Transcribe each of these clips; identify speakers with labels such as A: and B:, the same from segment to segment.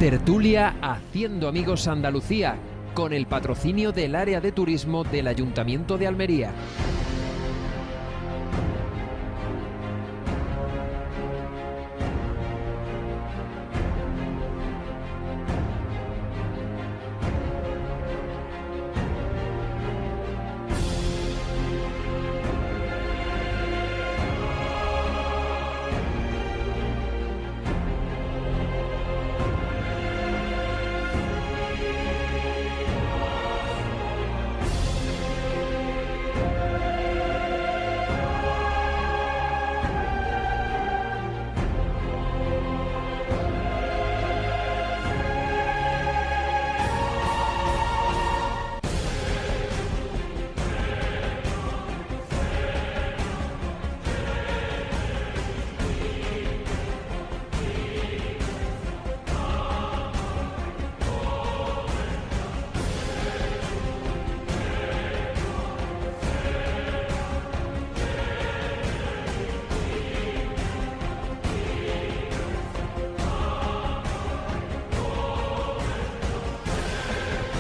A: Tertulia Haciendo Amigos Andalucía, con el patrocinio del área de turismo del Ayuntamiento de Almería.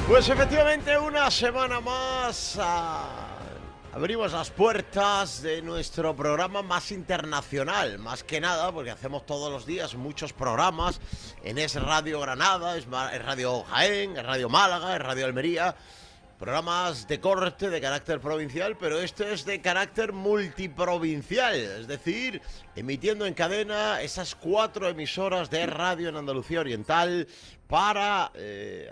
B: Pues efectivamente una semana más abrimos las puertas de nuestro programa más internacional, más que nada porque hacemos todos los días muchos programas en Es Radio Granada, es Radio Jaén, es Radio Málaga, es Radio Almería, programas de corte de carácter provincial, pero este es de carácter multiprovincial, es decir, emitiendo en cadena esas 4 emisoras de radio en Andalucía Oriental para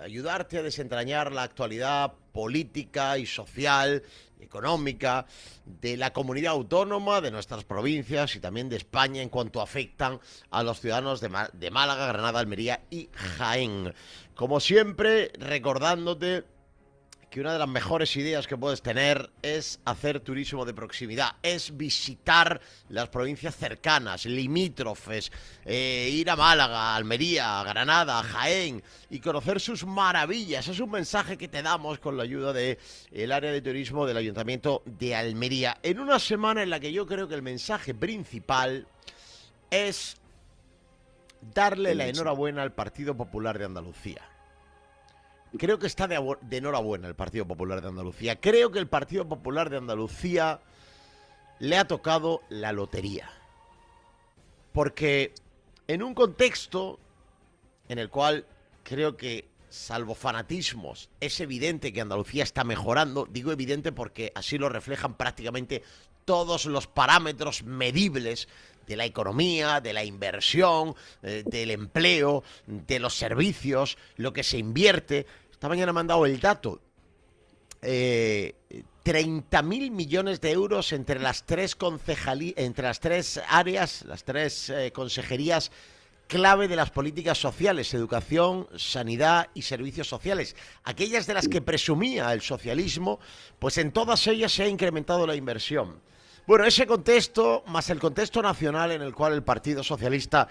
B: ayudarte a desentrañar la actualidad política y social, económica de la comunidad autónoma, de nuestras provincias y también de España en cuanto afectan a los ciudadanos de Málaga, Granada, Almería y Jaén. Como siempre, recordándote que una de las mejores ideas que puedes tener es hacer turismo de proximidad, es visitar las provincias cercanas, limítrofes, ir a Málaga, Almería, Granada, Jaén y conocer sus maravillas. Es un mensaje que te damos con la ayuda del área de turismo del Ayuntamiento de Almería, en una semana en la que yo creo que el mensaje principal es darle la enhorabuena al Partido Popular de Andalucía. Creo que está de enhorabuena el Partido Popular de Andalucía. Creo que el Partido Popular de Andalucía le ha tocado la lotería. Porque en un contexto en el cual creo que, salvo fanatismos, es evidente que Andalucía está mejorando. Digo evidente porque así lo reflejan prácticamente todos los parámetros medibles de la economía, de la inversión, del empleo, de los servicios, lo que se invierte. Esta mañana me han dado el dato. 30.000 millones de euros entre las tres áreas, las tres consejerías clave de las políticas sociales: educación, sanidad y servicios sociales. Aquellas de las que presumía el socialismo, pues en todas ellas se ha incrementado la inversión. Bueno, ese contexto, más el contexto nacional en el cual el Partido Socialista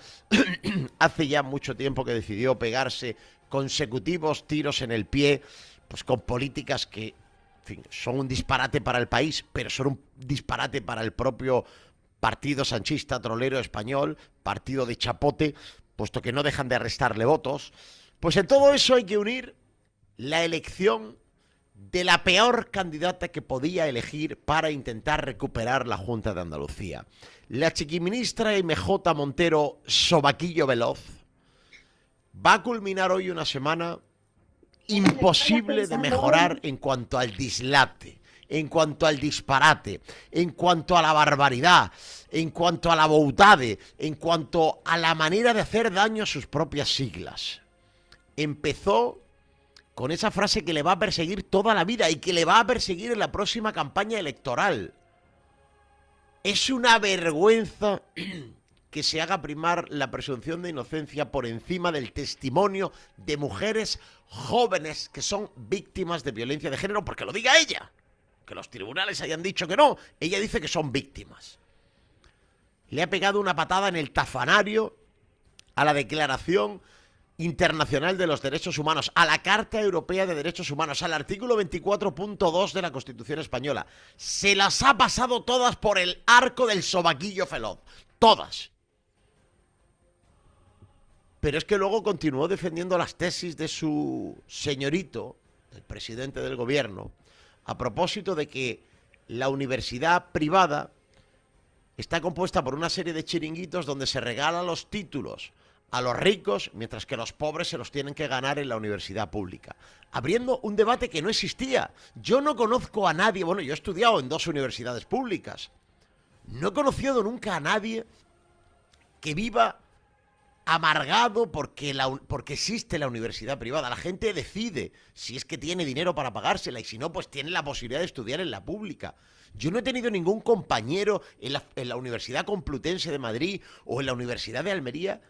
B: hace ya mucho tiempo que decidió pegarse consecutivos tiros en el pie, pues con políticas que, en fin, son un disparate para el país, pero son un disparate para el propio Partido Sanchista Trolero Español, partido de chapote, puesto que no dejan de restarle votos. Pues en todo eso hay que unir la elección de la peor candidata que podía elegir para intentar recuperar la Junta de Andalucía. La chiquiministra MJ Montero Sobaquillo Veloz va a culminar hoy una semana imposible de mejorar en cuanto al dislate, en cuanto al disparate, en cuanto a la barbaridad, en cuanto a la boutade, en cuanto a la manera de hacer daño a sus propias siglas. Empezó con esa frase que le va a perseguir toda la vida y que le va a perseguir en la próxima campaña electoral. Es una vergüenza que se haga primar la presunción de inocencia por encima del testimonio de mujeres jóvenes que son víctimas de violencia de género, porque lo diga ella. Que los tribunales hayan dicho que no, ella dice que son víctimas. Le ha pegado una patada en el tafanario a la Declaración Internacional de los Derechos Humanos, a la Carta Europea de Derechos Humanos, al artículo 24.2 de la Constitución Española. Se las ha pasado todas por el arco del sobaquillo veloz. Todas. Pero es que luego continuó defendiendo las tesis de su señorito, el presidente del gobierno, a propósito de que la universidad privada está compuesta por una serie de chiringuitos donde se regalan los títulos a los ricos, mientras que los pobres se los tienen que ganar en la universidad pública, abriendo un debate que no existía. Yo no conozco a nadie, bueno, yo he estudiado en 2 universidades públicas, no he conocido nunca a nadie que viva amargado porque existe la universidad privada. La gente decide si es que tiene dinero para pagársela y si no, pues tiene la posibilidad de estudiar en la pública. Yo no he tenido ningún compañero en la Universidad Complutense de Madrid o en la Universidad de Almería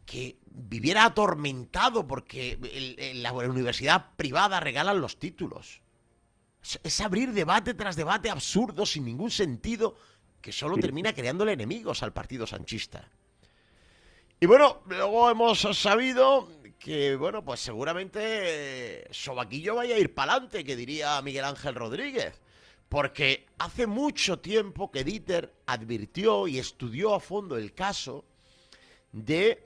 B: que viviera atormentado porque en la universidad privada regalan los títulos. Es abrir debate tras debate absurdo, sin ningún sentido, que solo termina creándole enemigos al partido sanchista. Y bueno, luego hemos sabido que, bueno, pues seguramente Sobaquillo vaya a ir para adelante, que diría Miguel Ángel Rodríguez. Porque hace mucho tiempo que Dieter advirtió y estudió a fondo el caso de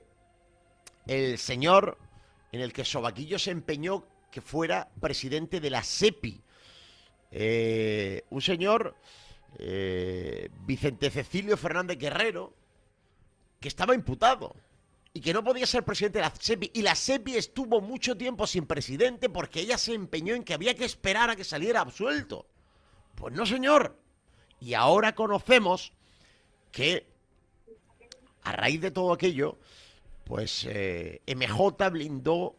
B: el señor en el que Sobaquillo se empeñó que fuera presidente de la SEPI. Un señor, Vicente Cecilio Fernández Guerrero, que estaba imputado y que no podía ser presidente de la SEPI. Y la SEPI estuvo mucho tiempo sin presidente porque ella se empeñó en que había que esperar a que saliera absuelto. Pues no, señor. Y ahora conocemos que, a raíz de todo aquello, pues MJ blindó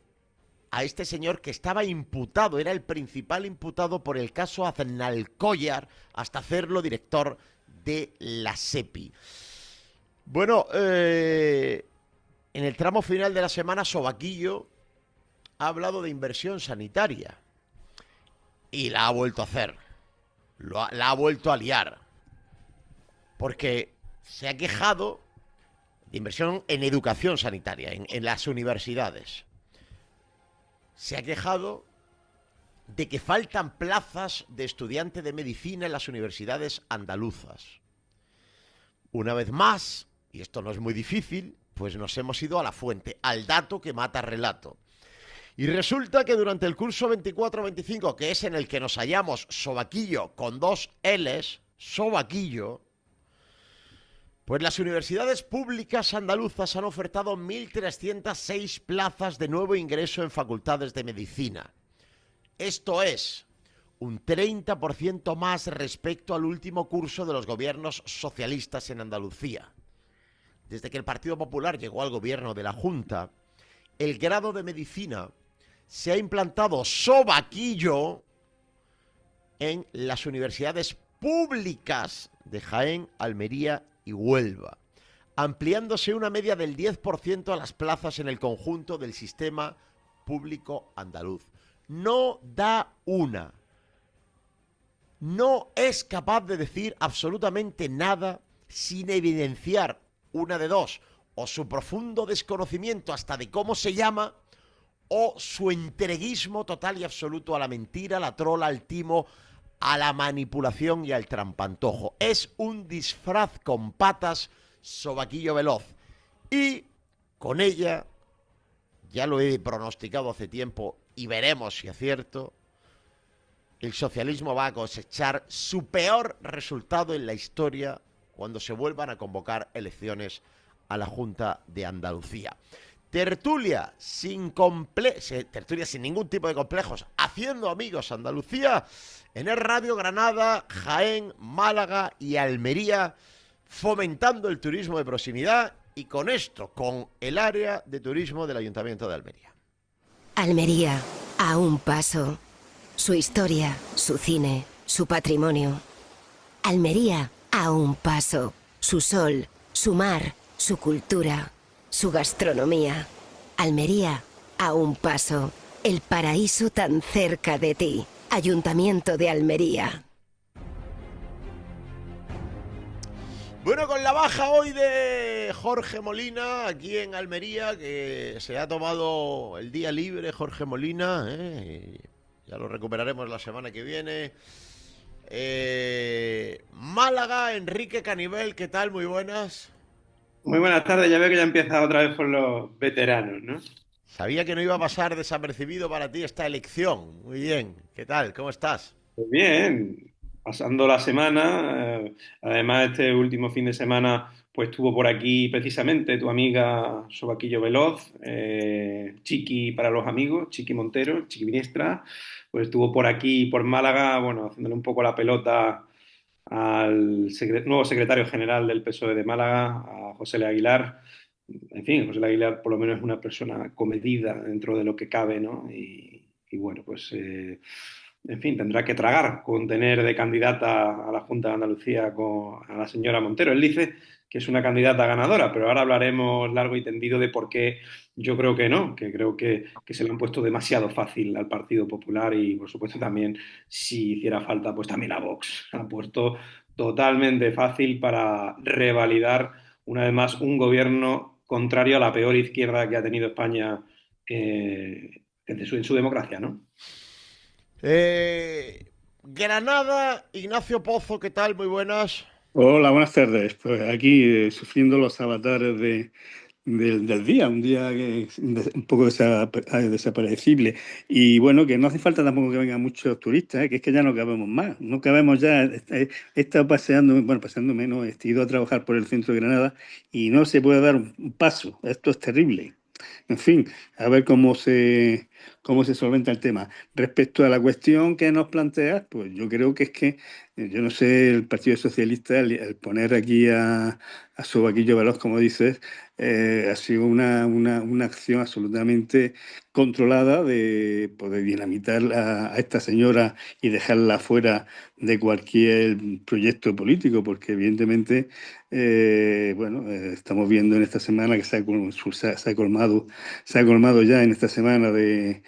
B: a este señor que estaba imputado, era el principal imputado por el caso Aznalcóllar, hasta hacerlo director de la SEPI. Bueno, en el tramo final de la semana, Sobaquillo ha hablado de inversión sanitaria y la ha vuelto a hacer, la ha vuelto a liar, porque se ha quejado de inversión en educación sanitaria, en las universidades. Se ha quejado de que faltan plazas de estudiante de medicina en las universidades andaluzas. Una vez más, y esto no es muy difícil, pues nos hemos ido a la fuente, al dato que mata relato. Y resulta que durante el curso 24-25, que es en el que nos hallamos, Sobaquillo con 2 L's, Sobaquillo, pues las universidades públicas andaluzas han ofertado 1.306 plazas de nuevo ingreso en facultades de medicina. Esto es un 30% más respecto al último curso de los gobiernos socialistas en Andalucía. Desde que el Partido Popular llegó al gobierno de la Junta, el grado de medicina se ha implantado Sobaquillo en las universidades públicas de Jaén, Almería y Huelva, ampliándose una media del 10% a las plazas en el conjunto del sistema público andaluz. No da una. No es capaz de decir absolutamente nada sin evidenciar una de dos, o su profundo desconocimiento hasta de cómo se llama, o su entreguismo total y absoluto a la mentira, a la trola, al timo, a la manipulación y al trampantojo. Es un disfraz con patas, Sobaquillo veloz. Y con ella, ya lo he pronosticado hace tiempo y veremos si acierto, el socialismo va a cosechar su peor resultado en la historia cuando se vuelvan a convocar elecciones a la Junta de Andalucía. Tertulia sin ningún tipo de complejos, haciendo amigos Andalucía, en el Radio Granada, Jaén, Málaga y Almería, fomentando el turismo de proximidad y con esto, con el área de turismo del Ayuntamiento de Almería.
C: Almería, a un paso. Su historia, su cine, su patrimonio. Almería, a un paso. Su sol, su mar, su cultura, su gastronomía. Almería, a un paso. El paraíso tan cerca de ti. Ayuntamiento de Almería.
B: Bueno, con la baja hoy de Jorge Molina, aquí en Almería, que se ha tomado el día libre, Jorge Molina, ya lo recuperaremos la semana que viene. Málaga, Enrique Canivel, ¿qué tal? Muy buenas.
D: Muy buenas tardes, ya veo que ya empieza otra vez por los veteranos, ¿no?
B: Sabía que no iba a pasar desapercibido para ti esta elección. Muy bien. ¿Qué tal? ¿Cómo estás?
D: Pues bien, pasando la semana, además este último fin de semana pues estuvo por aquí precisamente tu amiga Sobaquillo Veloz, Chiqui para los amigos, Chiqui Montero, Chiqui Ministra, pues estuvo por aquí, por Málaga, bueno, haciéndole un poco la pelota al nuevo secretario general del PSOE de Málaga, a José L. Aguilar. En fin, José L. Aguilar por lo menos es una persona comedida dentro de lo que cabe, ¿no? Y bueno, pues en fin, tendrá que tragar con tener de candidata a la Junta de Andalucía a la señora Montero. Él dice que es una candidata ganadora, pero ahora hablaremos largo y tendido de por qué yo creo que no, que creo que se le han puesto demasiado fácil al Partido Popular y por supuesto también si hiciera falta pues también a Vox. Han puesto totalmente fácil para revalidar una vez más un gobierno contrario a la peor izquierda que ha tenido España en su democracia, ¿no?
B: Granada, Ignacio Pozo, ¿qué tal? Muy buenas.
E: Hola, buenas tardes. Pues aquí sufriendo los avatares del día, un día un poco desaparecible. Y bueno, que no hace falta tampoco que vengan muchos turistas, que es que ya no cabemos más. No cabemos ya. He estado paseando, bueno, paseando menos, he ido a trabajar por el centro de Granada y no se puede dar un paso. Esto es terrible. En fin, a ver cómo se solventa el tema. Respecto a la cuestión que nos planteas, pues yo creo que es que, yo no sé, el Partido Socialista, el poner aquí a Sobaquillo Veloz, como dices, ha sido una acción absolutamente controlada de poder dinamitar a esta señora y dejarla fuera de cualquier proyecto político, porque evidentemente, bueno, estamos viendo en esta semana que se ha colmado ya en esta semana de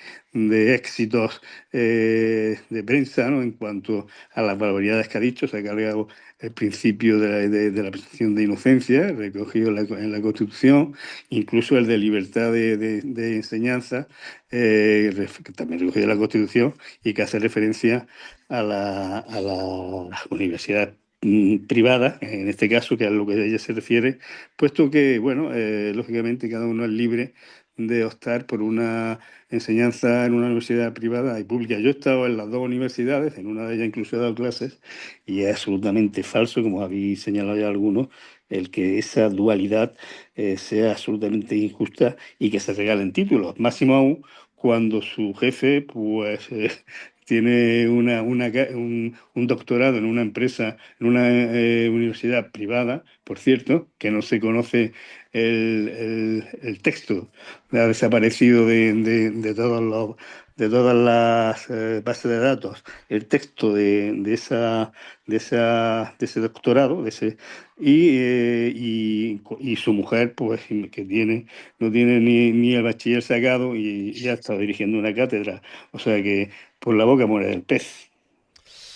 E: éxitos de prensa, ¿no? En cuanto a las barbaridades que ha dicho, se ha cargado el principio de la presunción de inocencia, recogido en la Constitución, incluso el de libertad de enseñanza, que también recogido en la Constitución y que hace referencia a la universidad privada, en este caso, que es a lo que a ella se refiere, puesto que, bueno, lógicamente cada uno es libre de optar por una enseñanza en una universidad privada y pública. Yo he estado en las dos universidades, en una de ellas incluso he dado clases, y es absolutamente falso, como habéis señalado ya algunos, el que esa dualidad sea absolutamente injusta y que se regalen títulos. Máximo aún cuando su jefe, pues, tiene un doctorado en una empresa, en una universidad privada, por cierto, que no se conoce el texto, ha desaparecido de todas las bases de datos el texto de ese doctorado, y su mujer, pues, no tiene ni el bachiller sacado y ya está dirigiendo una cátedra. O sea que por la boca muere el pez.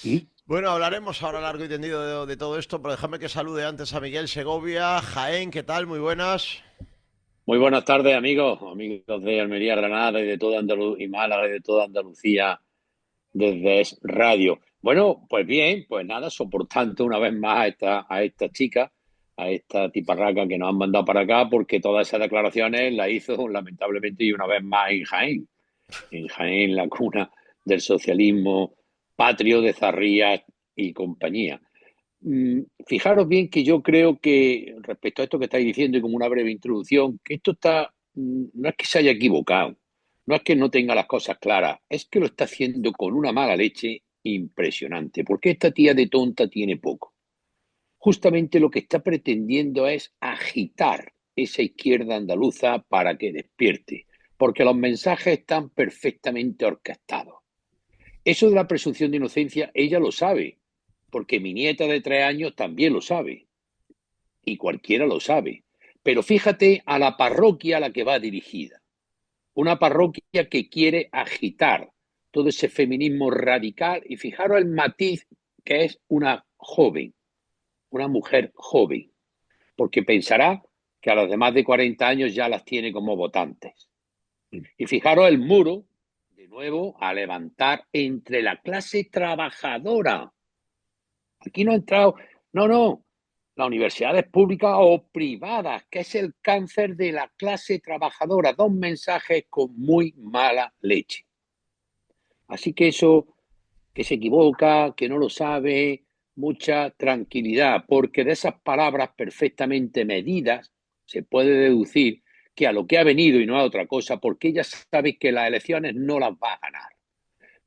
E: ¿Mm?
B: Bueno, hablaremos ahora largo y tendido de todo esto, pero déjame que salude antes a Miguel Segovia. Jaén, ¿qué tal? Muy buenas.
F: Muy buenas tardes, amigos de Almería, Granada y de toda Andalucía y Málaga y de toda Andalucía desde Es Radio. Bueno, pues bien, pues nada, soportando una vez más a esta chica, a esta tiparraca que nos han mandado para acá, porque todas esas declaraciones las hizo lamentablemente y una vez más en Jaén, la cuna del socialismo patrio de Zarrías y compañía. Fijaros bien que yo creo que respecto a esto que estáis diciendo y como una breve introducción, que esto no es que se haya equivocado, no es que no tenga las cosas claras, es que lo está haciendo con una mala leche impresionante, porque esta tía de tonta tiene poco. Justamente lo que está pretendiendo es agitar esa izquierda andaluza para que despierte, porque los mensajes están perfectamente orquestados. Eso de la presunción de inocencia, ella lo sabe, porque mi nieta de 3 años también lo sabe, y cualquiera lo sabe. Pero fíjate a la parroquia a la que va dirigida. Una parroquia que quiere agitar todo ese feminismo radical, y fijaros el matiz que es una joven, una mujer joven, porque pensará que a las de más de 40 años ya las tiene como votantes. Y fijaros el muro, de nuevo, a levantar entre la clase trabajadora. Aquí no ha entrado, no, las universidades públicas o privadas, que es el cáncer de la clase trabajadora. Dos mensajes con muy mala leche. Así que eso, que se equivoca, que no lo sabe, mucha tranquilidad, porque de esas palabras perfectamente medidas se puede deducir que a lo que ha venido y no a otra cosa, porque ella sabe que las elecciones no las va a ganar,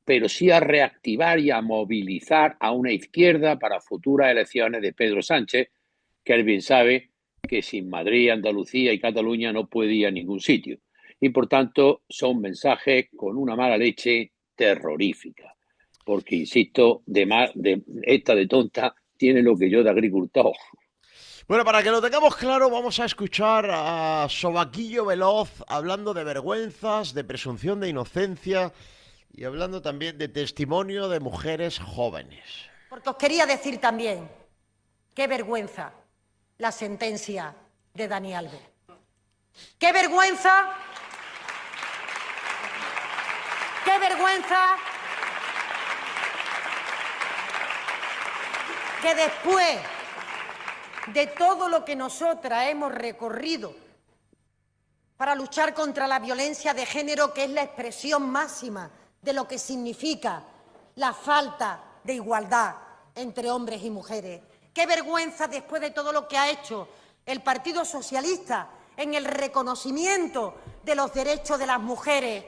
F: pero sí a reactivar y a movilizar a una izquierda para futuras elecciones de Pedro Sánchez, que él bien sabe que sin Madrid, Andalucía y Cataluña no puede ir a ningún sitio. Y por tanto son mensajes con una mala leche terrorífica. Porque, insisto, esta de tonta tiene lo que yo de agricultor.
B: Bueno, para que lo tengamos claro, vamos a escuchar a Sobaquillo Veloz hablando de vergüenzas, de presunción de inocencia y hablando también de testimonio de mujeres jóvenes.
G: Porque os quería decir también, qué vergüenza la sentencia de Dani Alves. Qué vergüenza, qué vergüenza que después de todo lo que nosotras hemos recorrido para luchar contra la violencia de género, que es la expresión máxima de lo que significa la falta de igualdad entre hombres y mujeres. Qué vergüenza después de todo lo que ha hecho el Partido Socialista en el reconocimiento de los derechos de las mujeres,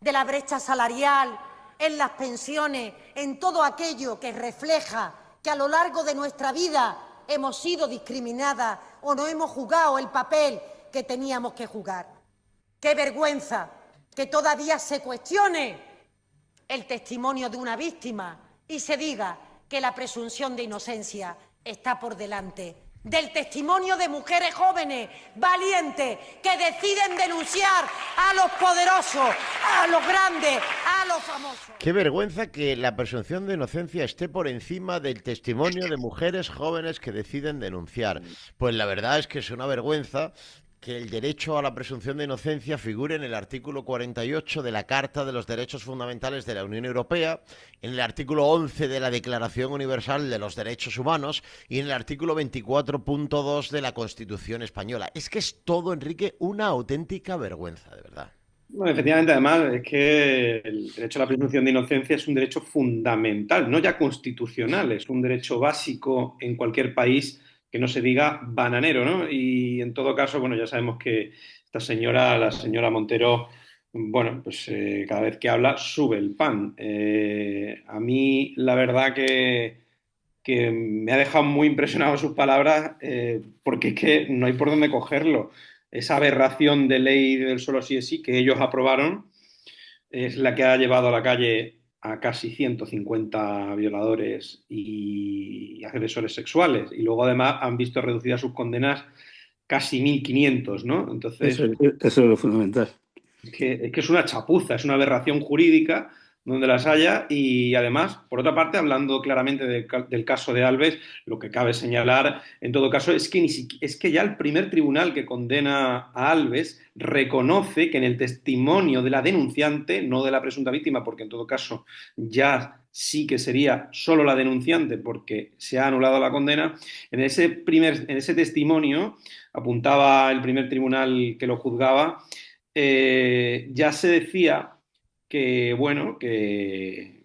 G: de la brecha salarial, en las pensiones, en todo aquello que refleja que a lo largo de nuestra vida hemos sido discriminadas o no hemos jugado el papel que teníamos que jugar. Qué vergüenza que todavía se cuestione el testimonio de una víctima y se diga que la presunción de inocencia está por delante del testimonio de mujeres jóvenes, valientes, que deciden denunciar a los poderosos, a los grandes, a los famosos.
B: Qué vergüenza que la presunción de inocencia esté por encima del testimonio de mujeres jóvenes que deciden denunciar. Pues la verdad es que es una vergüenza que el derecho a la presunción de inocencia figure en el artículo 48 de la Carta de los Derechos Fundamentales de la Unión Europea, en el artículo 11 de la Declaración Universal de los Derechos Humanos y en el artículo 24.2 de la Constitución Española. Es que es todo, Enrique, una auténtica vergüenza, de verdad.
D: Bueno, efectivamente, además, es que el derecho a la presunción de inocencia es un derecho fundamental, no ya constitucional, es un derecho básico en cualquier país, que no se diga bananero, ¿no? Y en todo caso, bueno, ya sabemos que esta señora, la señora Montero, bueno, pues cada vez que habla sube el pan. A mí la verdad que me ha dejado muy impresionado sus palabras, porque es que no hay por dónde cogerlo. Esa aberración de ley del solo sí es sí que ellos aprobaron es la que ha llevado a la calle a casi 150 violadores y agresores sexuales. Y luego además han visto reducidas sus condenas casi 1.500, ¿no? Entonces,
E: eso es lo fundamental.
D: es que es una chapuza, es una aberración jurídica donde las haya. Y además, por otra parte, hablando claramente del caso de Alves, lo que cabe señalar en todo caso es que, es que ya el primer tribunal que condena a Alves reconoce que en el testimonio de la denunciante, no de la presunta víctima, porque en todo caso ya sí que sería solo la denunciante porque se ha anulado la condena, en ese testimonio, apuntaba el primer tribunal que lo juzgaba, ya se decía que, bueno, que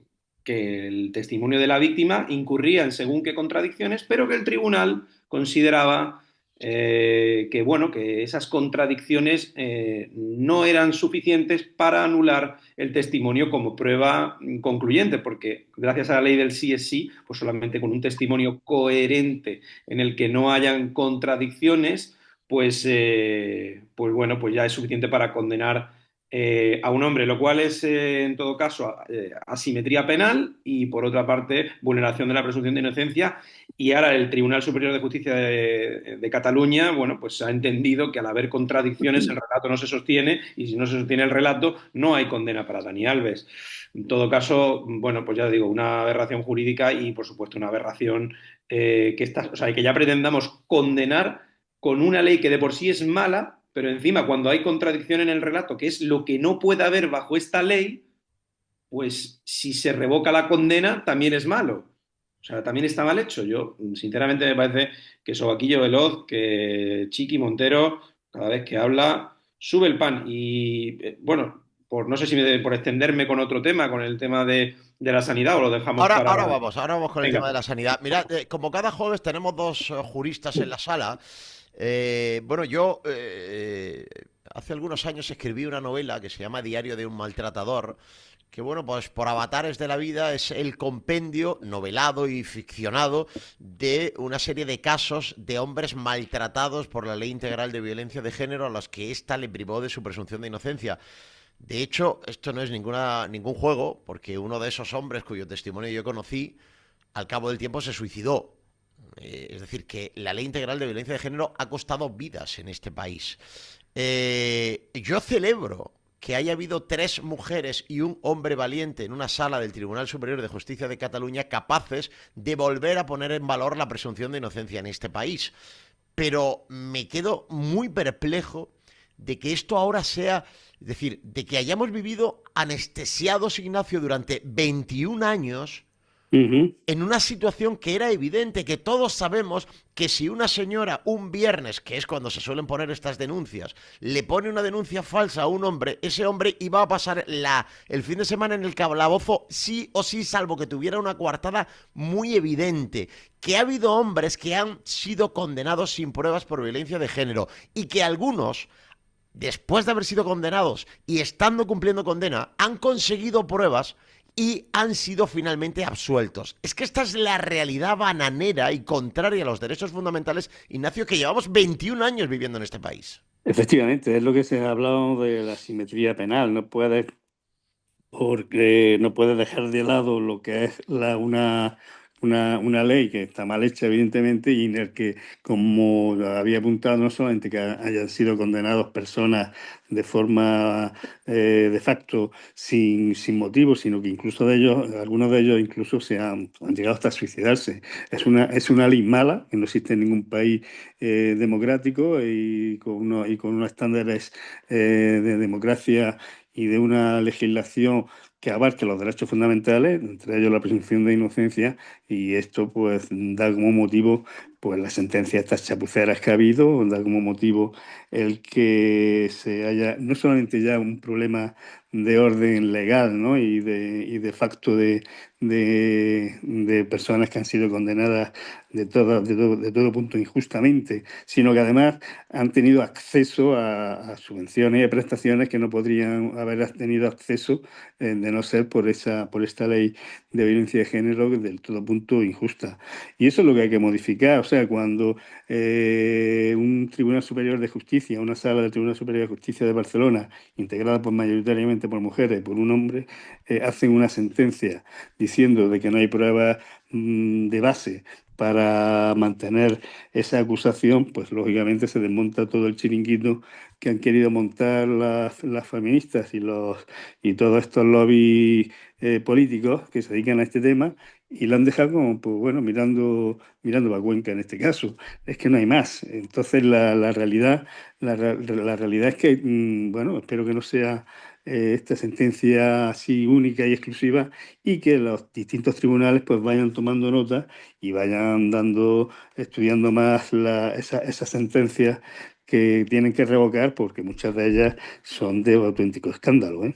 D: el testimonio de la víctima incurría en según qué contradicciones, pero que el tribunal consideraba que, bueno, que esas contradicciones no eran suficientes para anular el testimonio como prueba concluyente, porque gracias a la ley del sí es sí, pues solamente con un testimonio coherente en el que no hayan contradicciones, pues bueno, pues ya es suficiente para condenar a un hombre, lo cual es en todo caso asimetría penal y por otra parte vulneración de la presunción de inocencia. Y ahora el Tribunal Superior de Justicia de Cataluña, bueno, pues ha entendido que al haber contradicciones el relato no se sostiene y si no se sostiene el relato no hay condena para Dani Alves. En todo caso, bueno, pues ya digo, una aberración jurídica y por supuesto una aberración o sea, que ya pretendamos condenar con una ley que de por sí es mala, pero encima cuando hay contradicción en el relato, que es lo que no puede haber bajo esta ley, pues si se revoca la condena también es malo. O sea, también está mal hecho. Yo, sinceramente, me parece que Sobaquillo Veloz, que Chiqui Montero, cada vez que habla, sube el pan. Y bueno, por no sé si por extenderme con otro tema, con el tema de la sanidad, o lo dejamos
B: Ahora,
D: para.
B: ahora vamos con el tema de
D: Venga.
B: la sanidad. Mirad, como cada jueves tenemos dos juristas en la sala. Bueno, yo hace algunos años escribí una novela que se llama Diario de un maltratador, que bueno, pues por avatares de la vida es el compendio novelado y ficcionado de una serie de casos de hombres maltratados por la Ley Integral de Violencia de Género a los que ésta le privó de su presunción de inocencia. De hecho, esto no es ningún juego, porque uno de esos hombres cuyo testimonio yo conocí, al cabo del tiempo se suicidó. Es decir, que la Ley Integral de Violencia de Género ha costado vidas en este país. Yo celebro que haya habido 3 mujeres y un hombre valiente en una sala del Tribunal Superior de Justicia de Cataluña capaces de volver a poner en valor la presunción de inocencia en este país. Pero me quedo muy perplejo de que esto ahora sea, es decir, de que hayamos vivido anestesiados, Ignacio, durante 21 años
E: Ujú.
B: en una situación que era evidente, que todos sabemos que si una señora un viernes, que es cuando se suelen poner estas denuncias, le pone una denuncia falsa a un hombre, ese hombre iba a pasar el fin de semana en el calabozo sí o sí, salvo que tuviera una coartada muy evidente. Que ha habido hombres que han sido condenados sin pruebas por violencia de género y que algunos, después de haber sido condenados y estando cumpliendo condena, han conseguido pruebas y han sido finalmente absueltos. Es que esta es la realidad bananera y contraria a los derechos fundamentales, Ignacio, que llevamos 21 años viviendo en este país.
E: Efectivamente, es lo que se ha hablado de la simetría penal. Porque no puedes dejar de lado lo que es una ley que está mal hecha, evidentemente, y en el que, como había apuntado, no solamente que hayan sido condenados personas de forma de facto sin motivo, sino que incluso algunos de ellos incluso han llegado hasta a suicidarse. Es una ley mala, que no existe en ningún país democrático y con unos estándares de democracia y de una legislación que abarque los derechos fundamentales, entre ellos la presunción de inocencia, y esto pues da como motivo pues la sentencia de estas chapuceras que ha habido, da como motivo el que se haya no solamente ya un problema de orden legal, ¿no? y de facto de personas que han sido condenadas de todo punto injustamente, sino que además han tenido acceso a subvenciones y a prestaciones que no podrían haber tenido acceso de no ser por esta ley de violencia de género del todo punto injusta. Y eso es lo que hay que modificar. O sea, cuando un Tribunal Superior de Justicia, una sala del Tribunal Superior de Justicia de Barcelona, integrada mayoritariamente por mujeres y por un hombre, hacen una sentencia diciendo de que no hay pruebas de base para mantener esa acusación, pues lógicamente se desmonta todo el chiringuito que han querido montar las feministas y todos estos lobbies políticos que se dedican a este tema y lo han dejado como, pues bueno, mirando a Cuenca en este caso. Es que no hay más. Entonces la realidad es que, bueno, espero que no sea esta sentencia así única y exclusiva y que los distintos tribunales pues vayan tomando nota y vayan estudiando más esas sentencias que tienen que revocar porque muchas de ellas son de auténtico escándalo, ¿eh?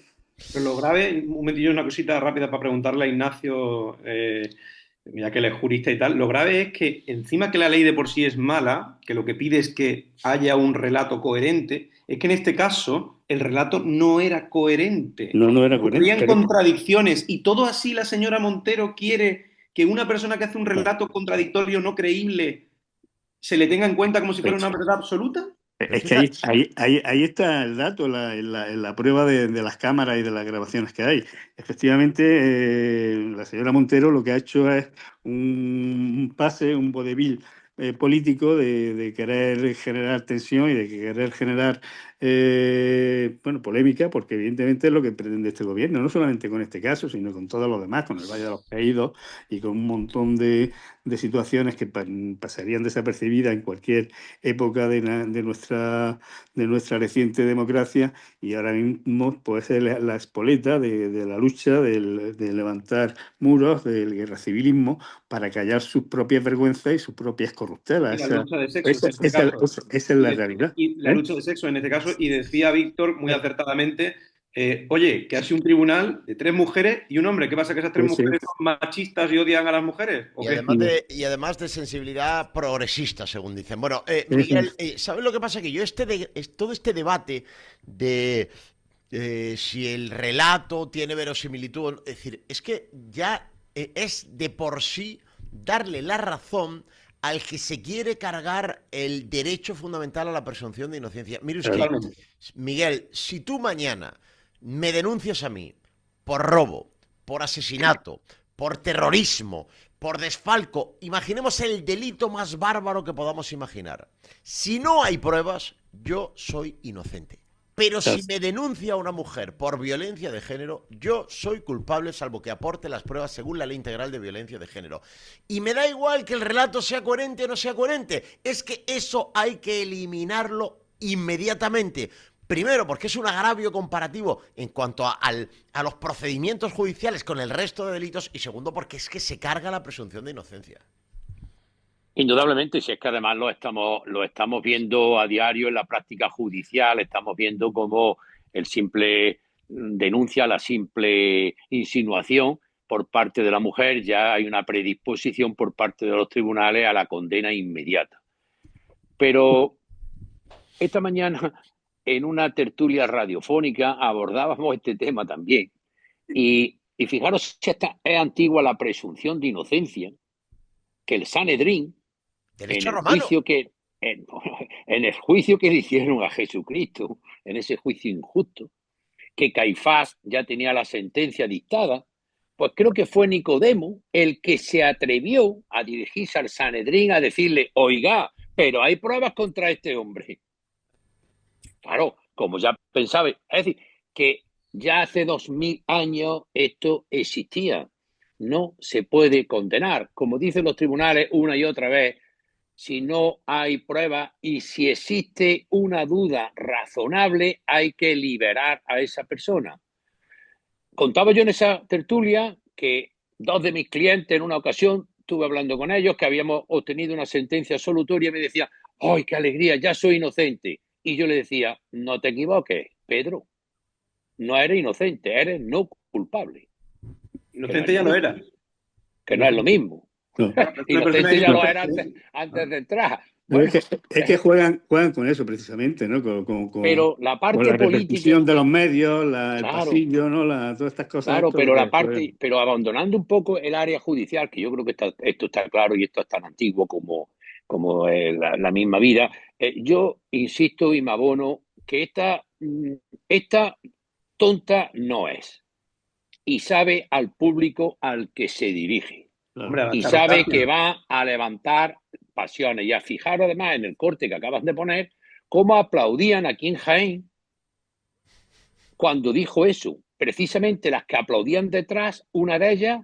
D: Pero lo grave, un momentillo, una cosita rápida para preguntarle a Ignacio, ya que él es jurista y tal, lo grave es que encima que la ley de por sí es mala, que lo que pide es que haya un relato coherente, es que en este caso el relato no era coherente.
E: No, no era coherente.
D: Ocurrían contradicciones y todo así la señora Montero quiere que una persona que hace un relato contradictorio no creíble se le tenga en cuenta como si fuera una verdad absoluta.
E: Es que ahí está el dato, la prueba de las cámaras y de las grabaciones que hay. Efectivamente, la señora Montero lo que ha hecho es un pase, un vodevil político de querer generar tensión y de querer generar bueno, polémica, porque evidentemente es lo que pretende este gobierno, no solamente con este caso, sino con todos los demás, con el Valle de los Caídos y con un montón de situaciones que pasarían desapercibidas en cualquier época de nuestra reciente democracia, y ahora mismo pues es la espoleta de la lucha, de levantar muros, del guerracivilismo, para callar sus propias vergüenzas y sus propias corruptelas.
D: Y la lucha de sexo,
E: Esa es la realidad.
D: Y la lucha de sexo en este caso, y decía Víctor muy acertadamente, oye, que ha sido un tribunal de 3 mujeres y un hombre. ¿Qué pasa, que esas 3 mujeres son machistas y odian a las mujeres?
B: Y además de sensibilidad progresista, según dicen. Bueno, Miguel, ¿sabes lo que pasa? Que yo todo este debate de si el relato tiene verosimilitud, es decir, es que ya es de por sí darle la razón al que se quiere cargar el derecho fundamental a la presunción de inocencia. Mire usted, Miguel, si tú mañana me denuncias a mí por robo, por asesinato, por terrorismo, por desfalco, imaginemos el delito más bárbaro que podamos imaginar. Si no hay pruebas, yo soy inocente. Pero si me denuncia una mujer por violencia de género, yo soy culpable, salvo que aporte las pruebas según la Ley Integral de Violencia de Género. Y me da igual que el relato sea coherente o no sea coherente. Es que eso hay que eliminarlo inmediatamente. Primero, porque es un agravio comparativo en cuanto a los procedimientos judiciales con el resto de delitos. Y segundo, porque es que se carga la presunción de inocencia.
F: Indudablemente, si es que además lo estamos viendo a diario en la práctica judicial, estamos viendo cómo el simple denuncia, la simple insinuación por parte de la mujer, ya hay una predisposición por parte de los tribunales a la condena inmediata. Pero esta mañana, en una tertulia radiofónica, abordábamos este tema también. Y fijaros si esta es antigua la presunción de inocencia, que el Sanedrín, en el juicio que le hicieron a Jesucristo, en ese juicio injusto, que Caifás ya tenía la sentencia dictada, pues creo que fue Nicodemo el que se atrevió a dirigirse al Sanedrín a decirle, oiga, pero hay pruebas contra este hombre. Claro, como ya pensaba, es decir, que ya hace 2000 años esto existía. No se puede condenar, como dicen los tribunales una y otra vez, si no hay prueba y si existe una duda razonable, hay que liberar a esa persona. Contaba yo en esa tertulia que 2 de mis clientes en una ocasión, estuve hablando con ellos, que habíamos obtenido una sentencia absolutoria y me decían, ¡ay, qué alegría, ya soy inocente! Y yo le decía, no te equivoques, Pedro, no eres inocente, eres no culpable.
D: Inocente ya lo era.
F: Que no es lo mismo.
E: No.
F: Inocente ya lo era antes de entrar. Bueno,
E: es que juegan con eso precisamente, ¿no?
F: Pero la parte
E: con la
F: política
E: repercusión de los medios, el pasillo, ¿no? Todas estas cosas.
F: Claro, pero abandonando un poco el área judicial, que yo creo que esto está claro y esto es tan antiguo como la misma vida. Yo insisto y me abono que esta tonta no es. Y sabe al público al que se dirige. Y sabe que va a levantar pasiones. Y a fijar además en el corte que acabas de poner, cómo aplaudían aquí en Jaén cuando dijo eso. Precisamente las que aplaudían detrás, una de ellas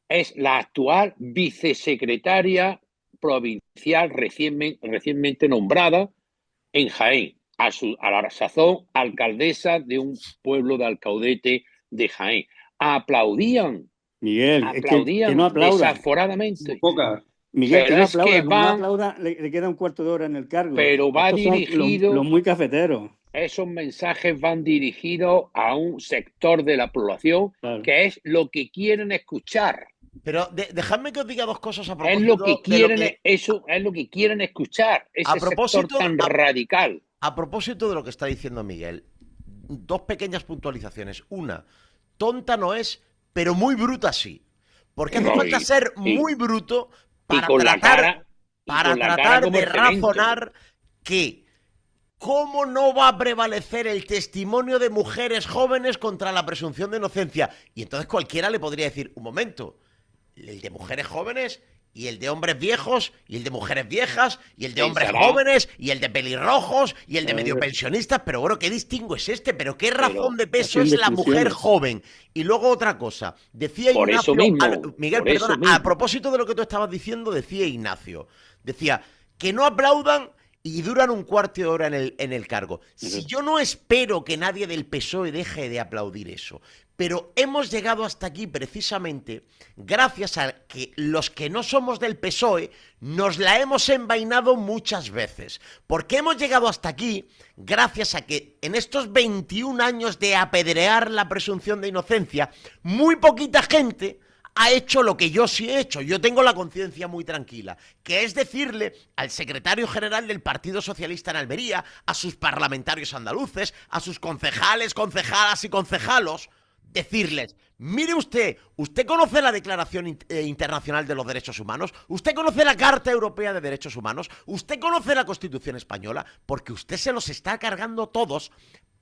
F: es la actual vicesecretaria provincial recientemente nombrada en Jaén, a la sazón alcaldesa de un pueblo de Alcaudete de Jaén. Aplaudían.
E: Miguel,
F: aplaudían
E: que no aplaudan
F: desaforadamente.
E: Miguel,
F: pero
E: que no aplauda, le queda un cuarto de hora en el cargo.
F: Pero va dirigido.
E: Los muy cafeteros.
F: Esos mensajes van dirigidos a un sector de la población, claro, que es lo que quieren escuchar.
B: Pero dejadme que os diga 2 cosas a propósito.
F: Es lo que quieren, eso es lo que quieren escuchar. Ese sector tan radical.
B: A propósito de lo que está diciendo Miguel, 2 pequeñas puntualizaciones. Una, tonta no es, pero muy bruta sí. Porque hace falta ser muy bruto para tratar de razonar que cómo no va a prevalecer el testimonio de mujeres jóvenes contra la presunción de inocencia. Y entonces cualquiera le podría decir, un momento, el de mujeres jóvenes y el de hombres viejos, y el de mujeres viejas, y el de
F: Sí,
B: hombres
F: será.
B: jóvenes, y el de pelirrojos, y el de medio pensionistas. Pero bueno, ¿qué distingo es este? ¿Pero qué razón de peso
E: Razón
B: es
E: de
B: la mujer
E: funciones.
B: joven? Y luego otra cosa, decía
F: Por eso
B: Ignacio,
F: mismo,
B: Miguel,
F: por eso
B: perdona, a
F: mismo.
B: propósito de lo que tú estabas diciendo, decía Ignacio, decía que no aplaudan y duran un cuarto de hora en el cargo. Si yo no espero que nadie del PSOE deje de aplaudir eso, pero hemos llegado hasta aquí precisamente gracias a que los que no somos del PSOE nos la hemos envainado muchas veces. Porque hemos llegado hasta aquí gracias a que en estos 21 años de apedrear la presunción de inocencia, muy poquita gente ha hecho lo que yo sí he hecho. Yo tengo la conciencia muy tranquila, que es decirle al secretario general del Partido Socialista en Almería, a sus parlamentarios andaluces, a sus concejales, concejalas y concejalos, decirles, mire usted, ¿usted conoce la Declaración Internacional de los Derechos Humanos? ¿Usted conoce la Carta Europea de Derechos Humanos? ¿Usted conoce la Constitución Española? Porque usted se los está cargando todos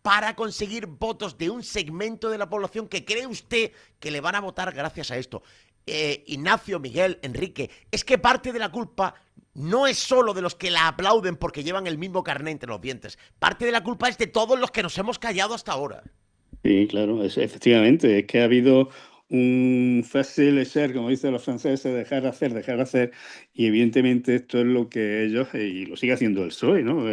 B: para conseguir votos de un segmento de la población que cree usted que le van a votar gracias a esto. Ignacio, Miguel, Enrique, es que parte de la culpa no es solo de los que la aplauden porque llevan el mismo carné entre los dientes. Parte de la culpa es de todos los que nos hemos callado hasta ahora.
E: Sí, claro, efectivamente, es que ha habido un faire-laisser, como dicen los franceses, dejar hacer, y evidentemente esto es lo que ellos, y lo sigue haciendo el PSOE, ¿no?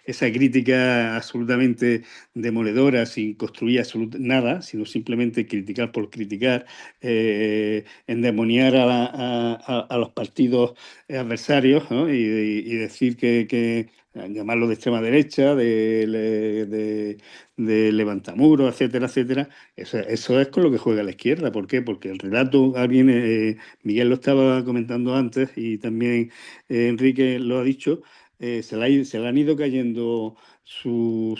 E: Esa crítica absolutamente demoledora, sin construir nada, sino simplemente criticar por criticar, endemoniar a los partidos adversarios, ¿no? Y decir que llamarlo de extrema derecha, de levantamuros, etcétera, etcétera. Eso es con lo que juega la izquierda. ¿Por qué? Porque el relato, Miguel lo estaba comentando antes y también Enrique lo ha dicho, se le han ido cayendo sus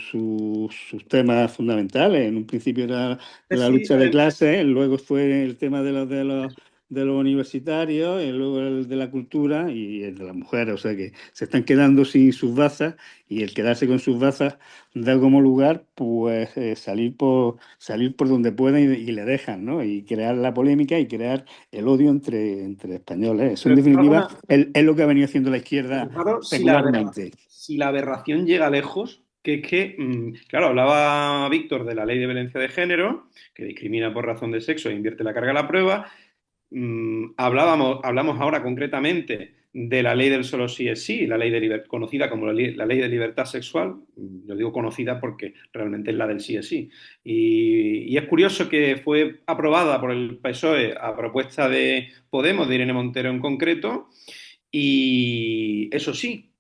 E: temas fundamentales. En un principio era la lucha de clases, luego fue el tema de los universitarios, y luego el de la cultura y el de las mujeres. O sea que se están quedando sin sus bazas, y el quedarse con sus bazas da como lugar pues salir por donde puedan y le dejan, ¿no? Y crear la polémica y crear el odio entre españoles. Eso en definitiva es lo que ha venido haciendo la izquierda
D: Claro,
E: secularmente.
D: si la aberración llega lejos, que es que, claro, hablaba Víctor de la ley de violencia de género, que discrimina por razón de sexo e invierte la carga de la prueba. Hablamos ahora concretamente de la ley del solo sí es sí, la ley conocida como la ley de libertad sexual. Yo digo conocida porque realmente es la del sí es sí. Y es curioso que fue aprobada por el PSOE a propuesta de Podemos, de Irene Montero en concreto, y eso sí,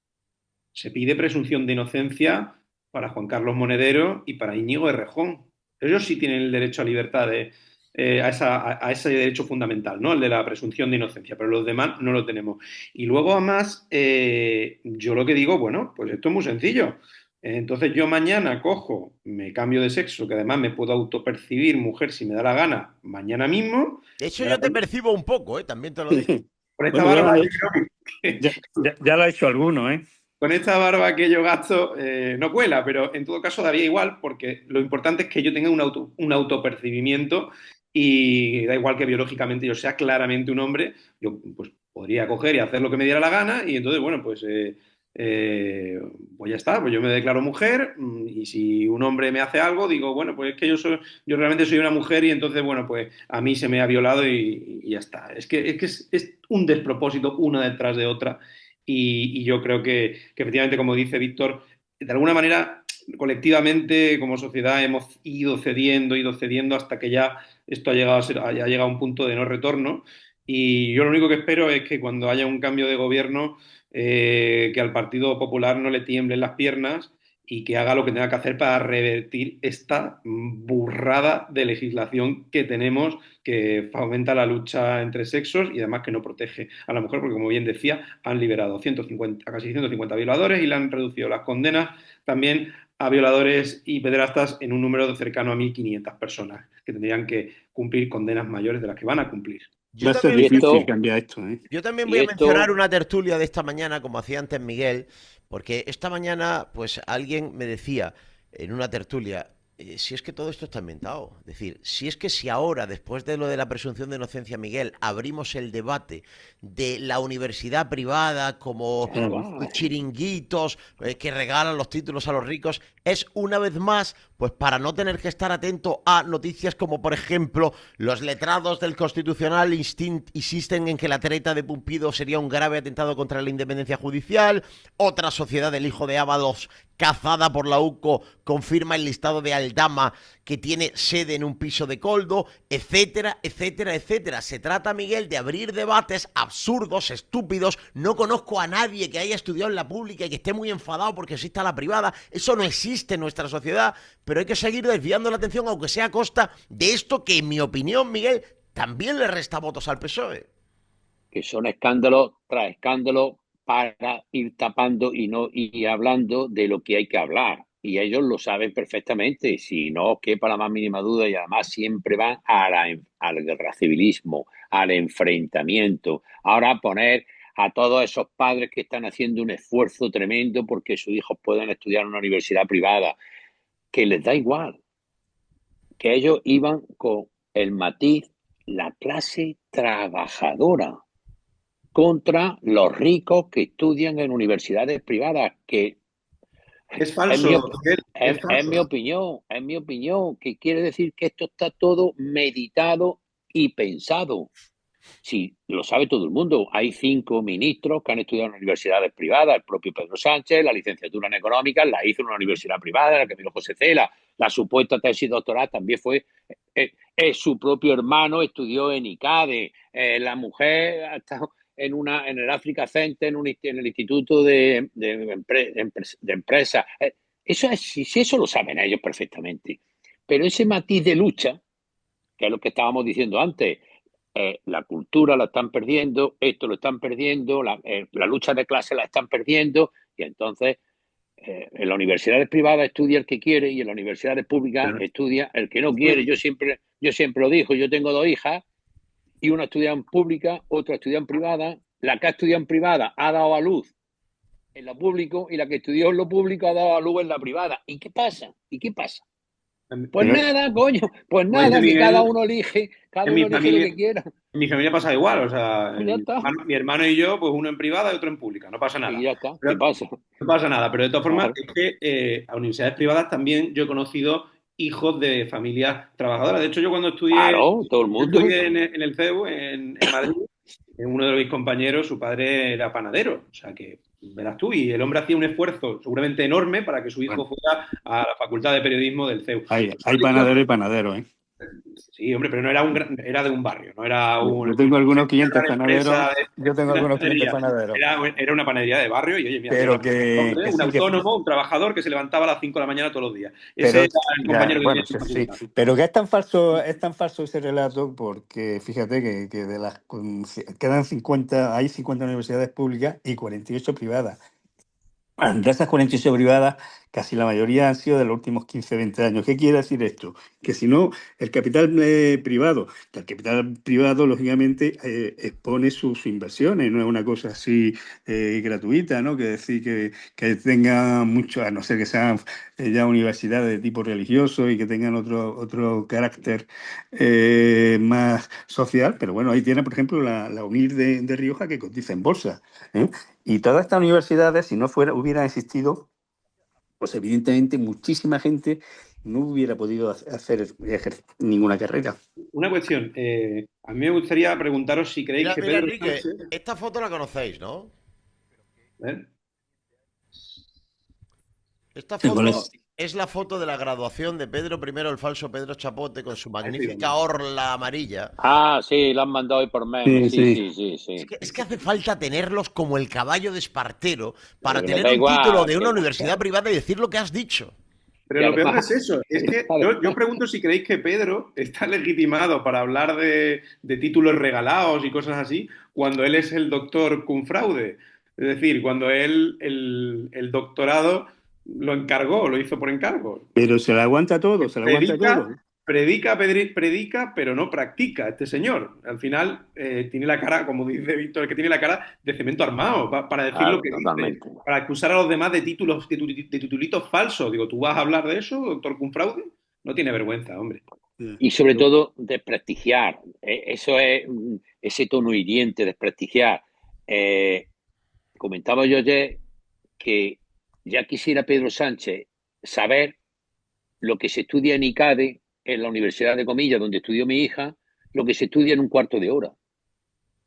D: se pide presunción de inocencia para Juan Carlos Monedero y para Íñigo Errejón. Ellos sí tienen el derecho a libertad a ese derecho fundamental, ¿no? El de la presunción de inocencia, pero los demás no lo tenemos. Y luego, además, yo lo que digo, bueno, pues esto es muy sencillo. Entonces yo mañana cojo, me cambio de sexo, que además me puedo autopercibir mujer si me da la gana, mañana mismo.
B: De hecho, yo te percibo un poco, también te lo digo.
D: Por esta
E: Bueno,
D: barba,
E: ya lo ha hecho alguno, ¿eh?
D: con esta barba que yo gasto no cuela, pero en todo caso daría igual, porque lo importante es que yo tenga un autopercibimiento, y da igual que biológicamente yo sea claramente un hombre. Yo pues podría coger y hacer lo que me diera la gana, y entonces, bueno, pues ya está, pues yo me declaro mujer, y si un hombre me hace algo, digo, bueno, pues es que yo realmente soy una mujer, y entonces, bueno, pues a mí se me ha violado y ya está. Es que es un despropósito una detrás de otra. Y yo creo que efectivamente, como dice Víctor, de alguna manera, colectivamente, como sociedad, hemos ido cediendo hasta que ya esto haya llegado a un punto de no retorno. Y yo lo único que espero es que cuando haya un cambio de gobierno, que al Partido Popular no le tiemblen las piernas y que haga lo que tenga que hacer para revertir esta burrada de legislación que tenemos, que fomenta la lucha entre sexos y además que no protege a la mujer, porque, como bien decía, han liberado a casi 150 violadores y le han reducido las condenas también a violadores y pederastas en un número cercano a 1.500 personas que tendrían que cumplir condenas mayores de las que van a cumplir.
E: Va a ser difícil cambiar esto, ¿eh?
B: Yo también voy a mencionar una tertulia de esta mañana, como hacía antes Miguel, porque esta mañana, pues alguien me decía en una tertulia, si es que todo esto está inventado. Es decir, si ahora, después de lo de la presunción de inocencia, Miguel, abrimos el debate de la universidad privada como chiringuitos que regalan los títulos a los ricos, es una vez más, pues para no tener que estar atento a noticias como, por ejemplo, los letrados del Constitucional insisten en que la treta de Pumpido sería un grave atentado contra la independencia judicial, otra sociedad del hijo de Ábalos cazada por la UCO confirma el listado de Aldama que tiene sede en un piso de Coldo, etcétera, etcétera, etcétera. Se trata, Miguel, de abrir debates absurdos, estúpidos. No conozco a nadie que haya estudiado en la pública y que esté muy enfadado porque exista la privada. Eso no existe en nuestra sociedad, pero hay que seguir desviando la atención, aunque sea a costa de esto que, en mi opinión, Miguel, también le resta votos al PSOE.
F: Que son escándalos tras escándalos para ir tapando y no ir hablando de lo que hay que hablar. Y ellos lo saben perfectamente, si no os quepa la más mínima duda, y además siempre van al guerra civilismo, al enfrentamiento. Ahora poner a todos esos padres que están haciendo un esfuerzo tremendo porque sus hijos puedan estudiar en una universidad privada, que les da igual, que ellos iban con el matiz, la clase trabajadora, contra los ricos que estudian en universidades privadas, que
D: es falso, Miguel, es falso.
F: Es mi opinión, que quiere decir que esto está todo meditado y pensado. Sí, lo sabe todo el mundo. Hay 5 ministros que han estudiado en universidades privadas. El propio Pedro Sánchez, la licenciatura en Económicas, la hizo en una universidad privada, la que vino José Cela. La supuesta tesis doctoral también fue... su propio hermano estudió en ICADE. La mujer ha estado en el Africa Center, en el Instituto de Empresas. Eso lo saben ellos perfectamente. Pero ese matiz de lucha, que es lo que estábamos diciendo antes, la cultura la están perdiendo, esto lo están perdiendo, la lucha de clase la están perdiendo, y entonces en las universidades privadas estudia el que quiere y en las universidades públicas estudia el que no quiere. Yo siempre lo digo, yo tengo 2 hijas y una estudia en pública, otra estudia en privada. La que ha estudiado en privada ha dado a luz en lo público y la que estudió en lo público ha dado a luz en la privada. ¿Y qué pasa? Pues nada, coño, pues nada, si cada uno elige lo que quiera.
D: En mi familia pasa igual, o sea,
F: Pues
D: mi hermano y yo, pues uno en privada y otro en pública, no pasa nada.
F: Y ya está,
D: pero,
F: ¿qué pasa?
D: No pasa nada, pero de todas formas,
F: Claro.
D: es que a universidades privadas también yo he conocido hijos de familias trabajadoras. De hecho, yo cuando estudié,
F: Claro, todo el mundo.
D: estudié en el CEU, en Madrid, uno de mis compañeros, su padre era panadero, o sea que verás tú, y el hombre hacía un esfuerzo seguramente enorme para que su hijo fuera a la Facultad de Periodismo del CEU.
E: Hay panadero y panadero, ¿eh?
D: Sí, hombre, pero no era era de un barrio, no era un...
E: Yo tengo algunos clientes panaderos.
D: Era una panadería de barrio y, oye, mira,
E: pero
D: un autónomo, un trabajador que se levantaba a las 5 de la mañana todos los días. Ese era el compañero que tenía.
E: Sí. Pero que es tan falso ese relato porque fíjate que de las quedan 50, hay 50 universidades públicas y 48 privadas. De esas 48 privadas, casi la mayoría han sido de los últimos 15, 20 años. ¿Qué quiere decir esto? Que si no, el capital privado, lógicamente, expone sus inversiones, no es una cosa así gratuita, ¿no? Que decir que tenga mucho, a no ser que sean ya universidades de tipo religioso y que tengan otro carácter más social, pero bueno, ahí tiene, por ejemplo, la UNIR de Rioja que cotiza en bolsa, ¿eh? Y todas estas universidades, si no hubieran existido, pues evidentemente muchísima gente no hubiera podido hacer ninguna carrera.
D: Una cuestión, a mí me gustaría preguntaros si creéis que Pedro
B: Enrique, esta foto la conocéis, ¿no? Esta foto es la foto de la graduación de Pedro I, el falso Pedro Chapote, con su magnífica orla amarilla.
F: Ah, sí, la han mandado hoy por memes. Sí.
B: Es que hace falta tenerlos como el caballo de Espartero para tener un título de una universidad privada y decir lo que has dicho.
D: Pero lo peor es eso, es que yo pregunto si creéis que Pedro está legitimado para hablar de títulos regalados y cosas así, cuando él es el doctor cum fraude. Es decir, cuando él el doctorado lo encargó, lo hizo por encargo.
E: Pero se lo aguanta todo,
D: Predica, pero no practica este señor. Al final tiene la cara, como dice Víctor, que tiene la cara de cemento armado para decir lo que dice, para acusar a los demás de titulitos falsos. Digo, ¿tú vas a hablar de eso, doctor cum fraude? No tiene vergüenza, hombre.
F: Y sobre todo, desprestigiar. Eso es ese tono hiriente, desprestigiar. Comentaba yo ayer que ya quisiera Pedro Sánchez saber lo que se estudia en ICADE, en la Universidad de Comillas, donde estudió mi hija, lo que se estudia en un cuarto de hora.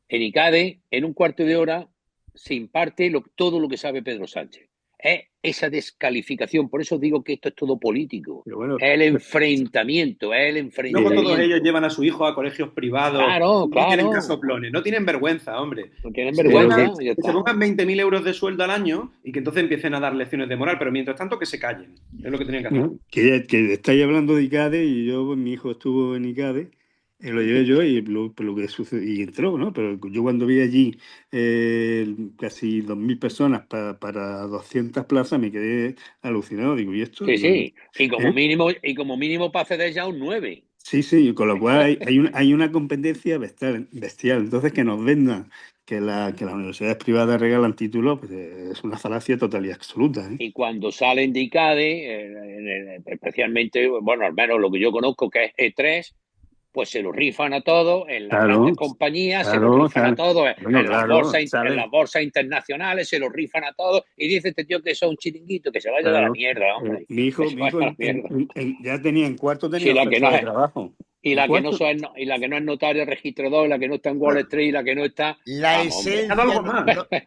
F: En ICADE, en un cuarto de hora, se imparte todo lo que sabe Pedro Sánchez. Es esa descalificación. Por eso digo que esto es todo político.
E: Bueno,
F: es el enfrentamiento,
D: Luego todos ellos llevan a su hijo a colegios privados.
F: Claro.
D: No tienen casoplones, no tienen vergüenza, hombre.
F: No tienen vergüenza.
D: Que se pongan 20.000 euros de sueldo al año y que entonces empiecen a dar lecciones de moral, pero mientras tanto que se callen. Es lo que tenían que hacer.
E: Que estáis hablando de ICADE y yo, pues, mi hijo estuvo en ICADE. Lo llevé yo y lo que sucedió, y entró, ¿no? Pero yo cuando vi allí casi 2.000 personas para 200 plazas me quedé alucinado. Digo, ¿y esto?
F: Sí. Y como mínimo para acceder ya un 9.
E: Sí, con lo cual hay una competencia bestial. Entonces, que nos vendan que las universidades privadas regalan títulos, pues es una falacia total y absoluta.
F: Y cuando salen de ICADE, especialmente, bueno, al menos lo que yo conozco, que es E3, pues se lo rifan a todos en las grandes compañías, se lo rifan a todos en las bolsas internacionales, se lo rifan a todos, y dice este tío que eso es un chiringuito, que se vaya de la mierda, hombre.
E: Mi hijo ya tenía en cuarto, tenía oferta de trabajo.
F: Y la que no es notario registrador, la que no está en Wall Street, la que no está...
B: La esencia,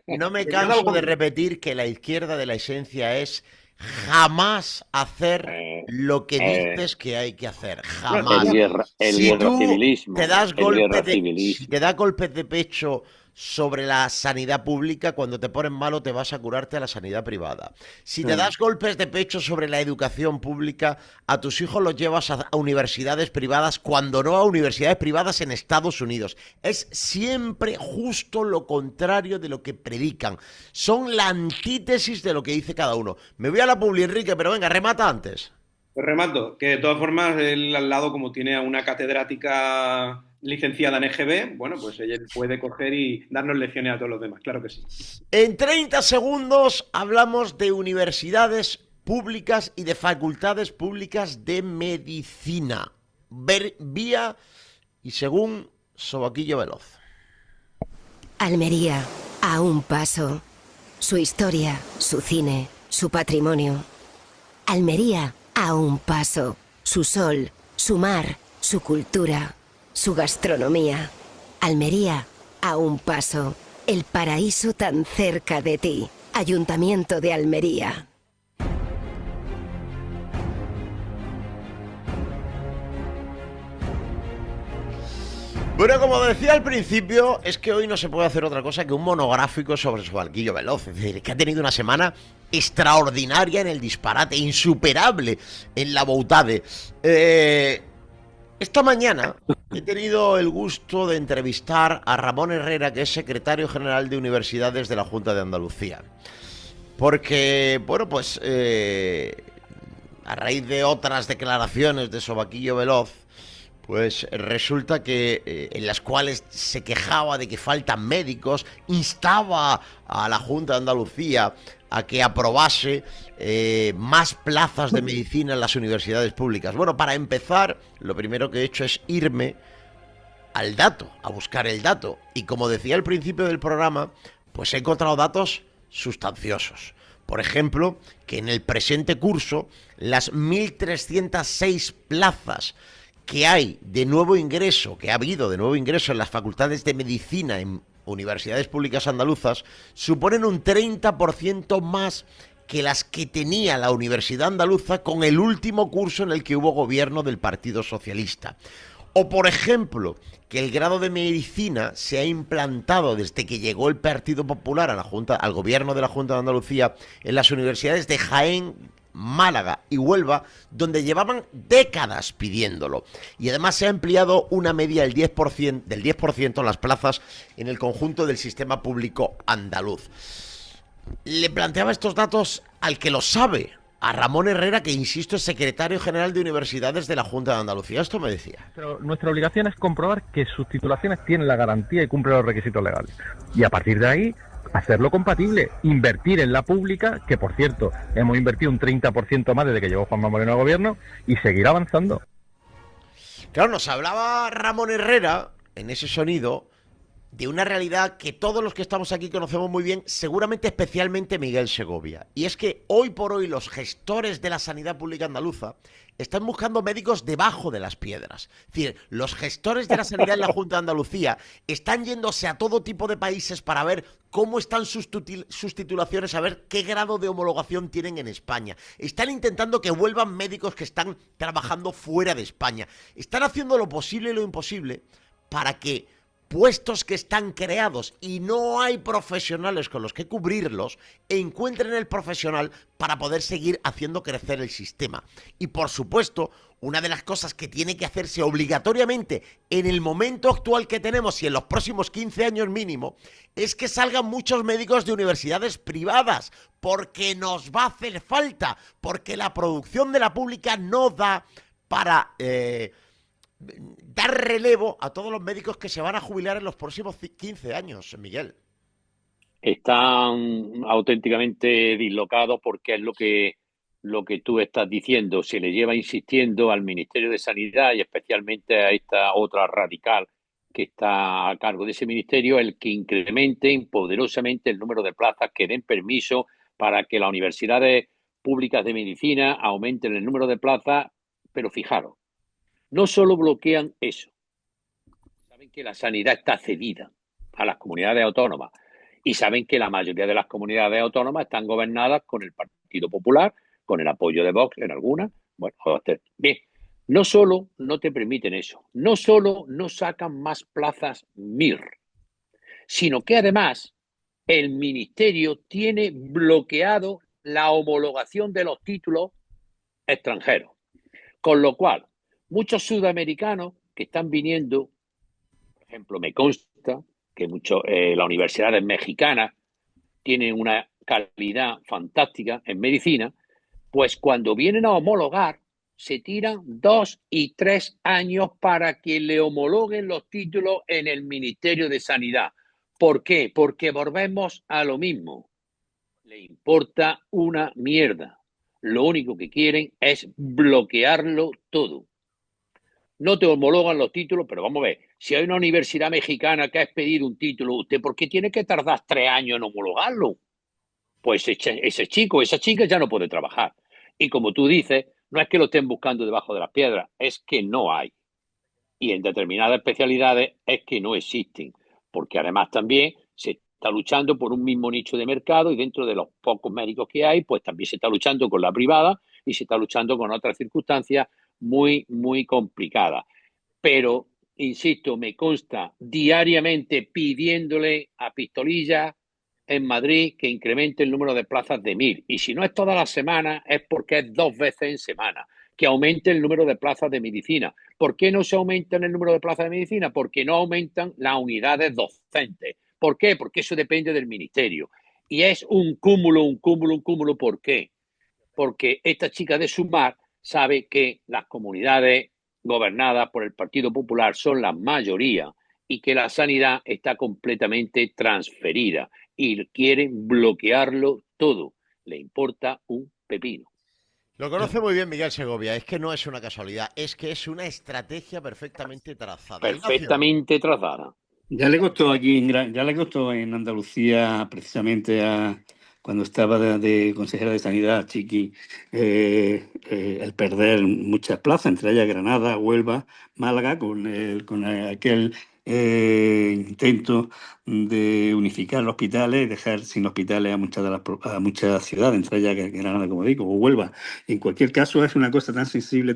B: no me canso de repetir que la izquierda de la esencia es jamás hacer lo que dices que hay que hacer. Jamás.
F: Si tú
B: te das golpes de pecho sobre la sanidad pública, cuando te ponen malo te vas a curarte a la sanidad privada. Si te das golpes de pecho sobre la educación pública, a tus hijos los llevas a universidades privadas, cuando no a universidades privadas en Estados Unidos. Es siempre justo lo contrario de lo que predican. Son la antítesis de lo que dice cada uno. Me voy a la publi, Enrique, pero venga, remata antes.
D: Pues remato, que de todas formas, él al lado, como tiene a una catedrática licenciada en EGB, bueno, pues ella puede coger y darnos lecciones a todos los demás, claro que sí.
B: En 30 segundos hablamos de universidades públicas y de facultades públicas de medicina. Vía y según Sobaquillo Veloz.
C: Almería, a un paso. Su historia, su cine, su patrimonio. Almería, a un paso. Su sol, su mar, su cultura, su gastronomía. Almería, a un paso. El paraíso tan cerca de ti. Ayuntamiento de Almería.
B: Bueno, como decía al principio, es que hoy no se puede hacer otra cosa que un monográfico sobre Sobaquillo Veloz. Es decir, que ha tenido una semana extraordinaria en el disparate, insuperable en la boutade. Esta mañana he tenido el gusto de entrevistar a Ramón Herrera, que es secretario general de Universidades de la Junta de Andalucía. Porque, bueno, pues a raíz de otras declaraciones de Sobaquillo Veloz, pues resulta que en las cuales se quejaba de que faltan médicos, instaba a la Junta de Andalucía a que aprobase más plazas de medicina en las universidades públicas. Bueno, para empezar, lo primero que he hecho es irme al dato, a buscar el dato. Y como decía al principio del programa, pues he encontrado datos sustanciosos. Por ejemplo, que en el presente curso, las 1.306 plazas que hay de nuevo ingreso, que ha habido de nuevo ingreso en las facultades de medicina en universidades públicas andaluzas, suponen un 30% más que las que tenía la Universidad Andaluza con el último curso en el que hubo gobierno del Partido Socialista. O, por ejemplo, que el grado de medicina se ha implantado desde que llegó el Partido Popular al gobierno de la Junta de Andalucía en las universidades de Jaén, Málaga y Huelva, donde llevaban décadas pidiéndolo. Y además se ha ampliado una media del 10% en las plazas en el conjunto del sistema público andaluz. Le planteaba estos datos al que lo sabe, a Ramón Herrera, que, insisto, es secretario general de Universidades de la Junta de Andalucía. Esto me decía.
H: Pero nuestra obligación es comprobar que sus titulaciones tienen la garantía y cumplen los requisitos legales. Y a partir de ahí, hacerlo compatible, invertir en la pública, que por cierto, hemos invertido un 30% más desde que llegó Juanma Moreno al gobierno, y seguir avanzando.
B: Claro, nos hablaba Ramón Herrera en ese sonido de una realidad que todos los que estamos aquí conocemos muy bien, seguramente especialmente Miguel Segovia. Y es que hoy por hoy los gestores de la sanidad pública andaluza están buscando médicos debajo de las piedras. Es decir, los gestores de la sanidad en la Junta de Andalucía están yéndose a todo tipo de países para ver cómo están sus titulaciones, a ver qué grado de homologación tienen en España. Están intentando que vuelvan médicos que están trabajando fuera de España. Están haciendo lo posible y lo imposible para que puestos que están creados y no hay profesionales con los que cubrirlos, encuentren el profesional para poder seguir haciendo crecer el sistema. Y por supuesto, una de las cosas que tiene que hacerse obligatoriamente en el momento actual que tenemos y en los próximos 15 años mínimo, es que salgan muchos médicos de universidades privadas, porque nos va a hacer falta, porque la producción de la pública no da para dar relevo a todos los médicos que se van a jubilar en los próximos 15 años, Miguel.
F: Están auténticamente dislocados porque es lo que tú estás diciendo. Se le lleva insistiendo al Ministerio de Sanidad y especialmente a esta otra radical que está a cargo de ese ministerio, el que incrementen poderosamente el número de plazas, que den permiso para que las universidades públicas de medicina aumenten el número de plazas, pero fijaros, no solo bloquean eso, saben que la sanidad está cedida a las comunidades autónomas y saben que la mayoría de las comunidades autónomas están gobernadas con el Partido Popular, con el apoyo de Vox en algunas. Bueno, bien, no solo no te permiten eso, no solo no sacan más plazas MIR, sino que además el Ministerio tiene bloqueado la homologación de los títulos extranjeros, con lo cual muchos sudamericanos que están viniendo, por ejemplo, me consta que las universidades mexicanas tienen una calidad fantástica en medicina, pues cuando vienen a homologar se tiran 2 y 3 años para que le homologuen los títulos en el Ministerio de Sanidad. ¿Por qué? Porque volvemos a lo mismo. Le importa una mierda. Lo único que quieren es bloquearlo todo. No te homologan los títulos, pero vamos a ver, si hay una universidad mexicana que ha expedido un título, ¿usted por qué tiene que tardar 3 años en homologarlo? Pues ese chico, esa chica ya no puede trabajar. Y como tú dices, no es que lo estén buscando debajo de las piedras, es que no hay. Y en determinadas especialidades es que no existen, porque además también se está luchando por un mismo nicho de mercado y dentro de los pocos médicos que hay, pues también se está luchando con la privada y se está luchando con otras circunstancias muy, muy complicadas. Pero, insisto, me consta diariamente pidiéndole a Pistolilla en Madrid que incremente el número de plazas de 1.000. Y si no es todas las semanas, es porque es 2 veces en semana. Que aumente el número de plazas de medicina. ¿Por qué no se aumenta el número de plazas de medicina? Porque no aumentan las unidades docentes. ¿Por qué? Porque eso depende del ministerio. Y es un cúmulo, un cúmulo, un cúmulo. ¿Por qué? Porque esta chica de Sumar sabe que las comunidades gobernadas por el Partido Popular son la mayoría y que la sanidad está completamente transferida y quieren bloquearlo todo. Le importa un pepino.
B: Lo conoce muy bien Miguel Segovia, es que no es una casualidad, es que es una estrategia perfectamente trazada.
F: Perfectamente trazada.
E: Ya le costó en Andalucía, precisamente cuando estaba de consejera de Sanidad, Chiqui, el perder muchas plazas, entre ellas Granada, Huelva, Málaga, con aquel intento de unificar los hospitales y dejar sin hospitales a muchas ciudades, entre ellas Granada, como digo, o Huelva. En cualquier caso, es una cosa tan sensible,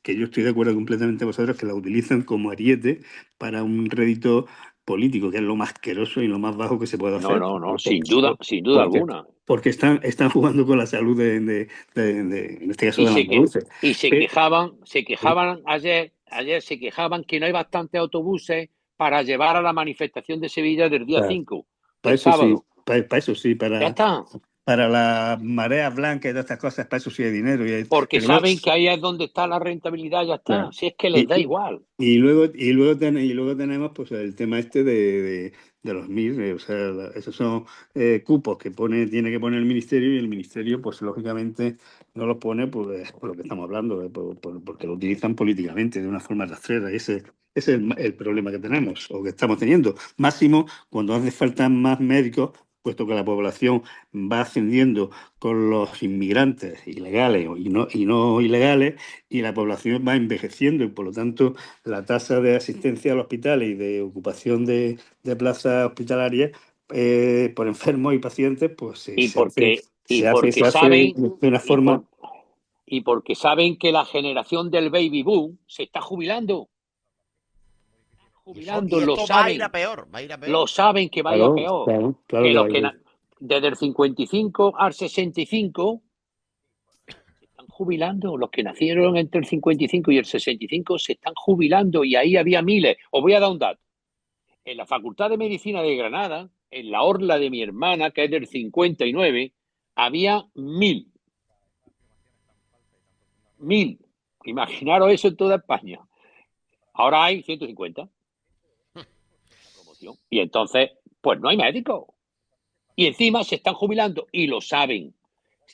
E: que yo estoy de acuerdo completamente con vosotros que la utilizan como ariete para un rédito político, que es lo más asqueroso y lo más bajo que se puede hacer.
F: No, sin duda alguna.
E: Porque están jugando con la salud en este caso, de los andaluces.
F: Y se quejaban ayer se quejaban que no hay bastantes autobuses para llevar a la manifestación de Sevilla del día 5.
E: Para eso sí,
F: ya está.
E: Para las mareas blancas y todas estas cosas, para eso sí hay dinero.
F: Porque saben que ahí es donde está la rentabilidad, ya está. Si es que les da igual.
E: Y luego tenemos pues el tema este de de los MIR, o sea, esos son cupos que tiene que poner el Ministerio, y el Ministerio, pues lógicamente no los pone por lo que estamos hablando, porque lo utilizan políticamente de una forma rastrera. Y ese es el problema que tenemos o que estamos teniendo. Máximo cuando hace falta más médicos, puesto que la población va ascendiendo con los inmigrantes ilegales y no ilegales, y la población va envejeciendo, y por lo tanto la tasa de asistencia al hospital y de ocupación de plazas hospitalarias por enfermos y pacientes, pues
F: Y
E: se
F: porque
E: hace
F: saben,
E: de una forma.
F: y porque saben que la generación del baby boom se está jubilando.
B: Y
F: Lo
B: esto va a ir
F: saben.
B: a peor, va a ir a peor.
F: Lo saben que vaya
E: Claro,
F: peor.
E: claro
F: Que
E: que
F: los
E: va a
F: que
E: ir.
F: desde el 55 al 65 se están jubilando. Los que nacieron entre el 55 y el 65 se están jubilando, y ahí había miles. Os voy a dar un dato. En la Facultad de Medicina de Granada, en la orla de mi hermana, que es del 59, había 1000. 1000. Imaginaros eso en toda España. Ahora hay 150. Promoción. Y entonces, pues no hay médicos. Y encima se están jubilando, y lo saben.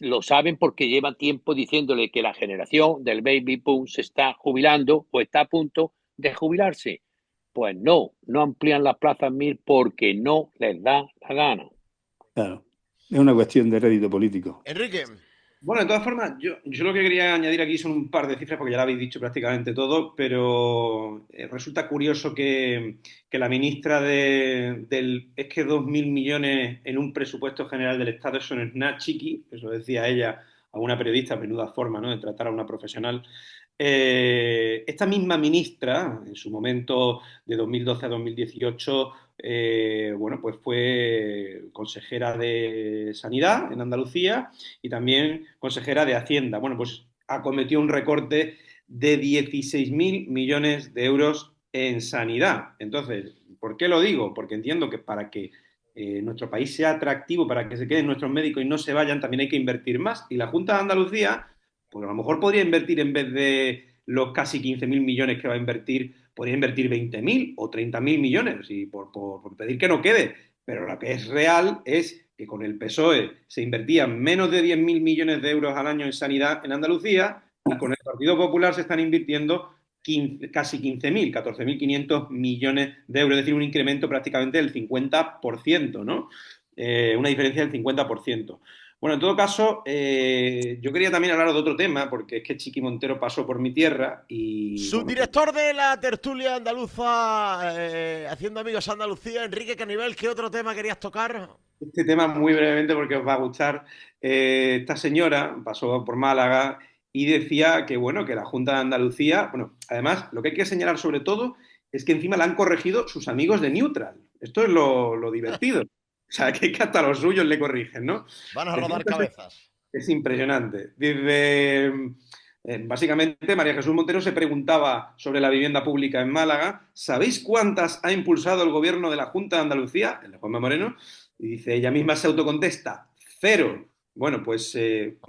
F: Lo saben porque llevan tiempo diciéndole que la generación del baby boom se está jubilando o está a punto de jubilarse. Pues no amplían las plazas MIR porque no les da la gana.
E: Claro, es una cuestión de rédito político.
B: Enrique.
D: Bueno, de todas formas, yo lo que quería añadir aquí son un par de cifras, porque ya lo habéis dicho prácticamente todo, pero resulta curioso que la ministra es que 2.000 millones en un presupuesto general del Estado, eso no es nada chiqui, eso decía ella a una periodista, menuda forma, ¿no?, de tratar a una profesional. Esta misma ministra, en su momento de 2012 a 2018, bueno, pues fue consejera de Sanidad en Andalucía y también consejera de Hacienda. Bueno, pues acometió un recorte de 16.000 millones de euros en sanidad. Entonces, ¿por qué lo digo? Porque entiendo que para que nuestro país sea atractivo, para que se queden nuestros médicos y no se vayan, también hay que invertir más. Y la Junta de Andalucía, pues a lo mejor podría invertir, en vez de los casi 15.000 millones que va a invertir, podría invertir 20.000 o 30.000 millones, y por pedir que no quede. Pero lo que es real es que con el PSOE se invertían menos de 10.000 millones de euros al año en sanidad en Andalucía, y con el Partido Popular se están invirtiendo casi 15.000, 14.500 millones de euros, es decir, un incremento prácticamente del 50%, ¿no? Una diferencia del 50%. Bueno, en todo caso, yo quería también hablar de otro tema, porque es que Chiqui Montero pasó por mi tierra y...
B: Subdirector de la tertulia andaluza, haciendo amigos a Andalucía, Enrique Canivel, ¿qué otro tema querías tocar?
D: Este tema muy brevemente porque os va a gustar. Esta señora pasó por Málaga y decía que, bueno, que la Junta de Andalucía, bueno, además, lo que hay que señalar sobre todo es que encima la han corregido sus amigos de Neutral. Esto es lo divertido. O sea, que hasta los suyos le corrigen, ¿no?
B: Van a rodar cabezas.
D: Es impresionante. Dice, básicamente, María Jesús Montero se preguntaba sobre la vivienda pública en Málaga. ¿Sabéis cuántas ha impulsado el gobierno de la Junta de Andalucía, el de Juanma Moreno? Y dice, ella misma se autocontesta, 0. Bueno, pues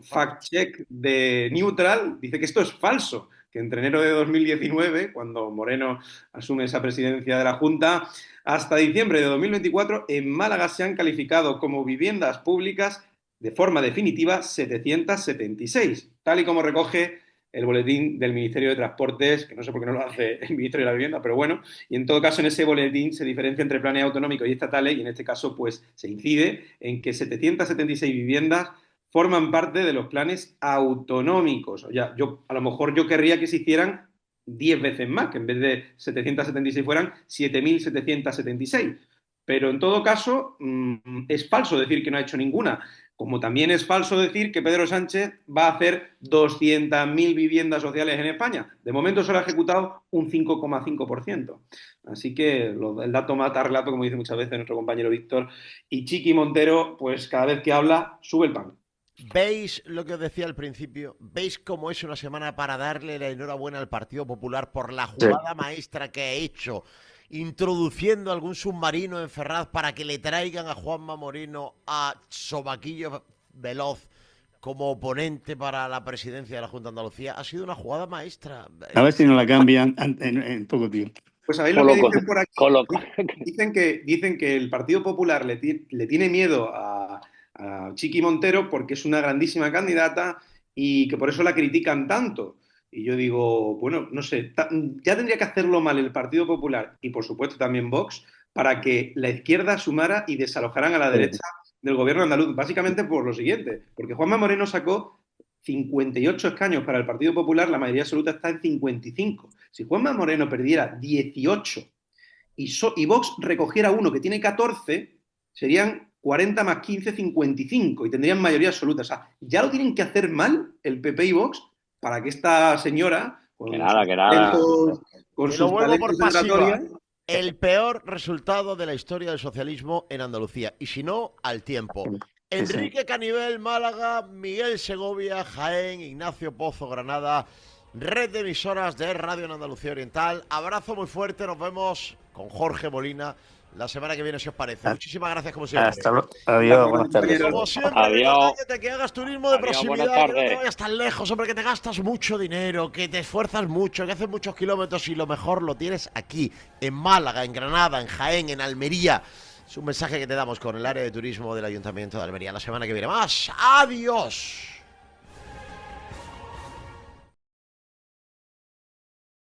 D: fact check de Neutral dice que esto es falso, que entre enero de 2019, cuando Moreno asume esa presidencia de la Junta, hasta diciembre de 2024, en Málaga se han calificado como viviendas públicas de forma definitiva 776, tal y como recoge el boletín del Ministerio de Transportes, que no sé por qué no lo hace el Ministerio de la Vivienda, pero bueno, y en todo caso en ese boletín se diferencia entre planes autonómicos y estatales, y en este caso pues se incide en que 776 viviendas forman parte de los planes autonómicos. O sea, a lo mejor yo querría que se hicieran 10 veces más, que en vez de 776 fueran 7.776. Pero en todo caso, es falso decir que no ha hecho ninguna. Como también es falso decir que Pedro Sánchez va a hacer 200.000 viviendas sociales en España. De momento solo ha ejecutado un 5,5%. Así que el dato mata relato, como dice muchas veces nuestro compañero Víctor. Y Chiqui Montero, pues cada vez que habla, sube el pan.
B: ¿Veis lo que os decía al principio? ¿Veis cómo es una semana para darle la enhorabuena al Partido Popular por la jugada maestra que ha hecho, introduciendo algún submarino en Ferraz para que le traigan a Juanma Moreno a Sobaquillo Veloz como oponente para la presidencia de la Junta de Andalucía? Ha sido una jugada maestra.
E: A ver si no la cambian en poco tiempo.
D: Pues ¿sabéis lo que
F: Colo,
D: dicen por aquí?
F: colo,
D: Dicen que el Partido Popular le tiene miedo a Chiqui Montero porque es una grandísima candidata y que por eso la critican tanto. Y yo digo, bueno, no sé, ya tendría que hacerlo mal el Partido Popular y por supuesto también Vox para que la izquierda sumara y desalojaran a la derecha del gobierno andaluz, básicamente por lo siguiente, porque Juanma Moreno sacó 58 escaños para el Partido Popular, la mayoría absoluta está en 55. Si Juanma Moreno perdiera 18 y Vox recogiera uno que tiene 14, serían 40 más 15, 55 y tendrían mayoría absoluta. O sea, ya lo tienen que hacer mal el PP y Vox para que esta señora,
F: que nada.
D: con
B: Que lo
D: sus
B: vuelvo por
D: talentos de
B: pasiva.
D: oratoria,
B: El peor resultado de la historia del socialismo en Andalucía. Y si no, al tiempo. Enrique Canivel, Málaga, Miguel Segovia, Jaén, Ignacio Pozo, Granada, red de emisoras de Radio en Andalucía Oriental. Abrazo muy fuerte, nos vemos con Jorge Molina la semana que viene, si os parece. Muchísimas gracias, como siempre.
I: Hasta luego. Adiós, buenas tardes.
B: Como siempre,
F: Adiós.
B: que hagas turismo de proximidad,
F: buenas
B: que no te
F: tardes.
B: vayas tan lejos, hombre, que te gastas mucho dinero, que te esfuerzas mucho, que haces muchos kilómetros y lo mejor lo tienes aquí, en Málaga, en Granada, en Jaén, en Almería. Es un mensaje que te damos con el área de turismo del Ayuntamiento de Almería. La semana que viene más. ¡Adiós!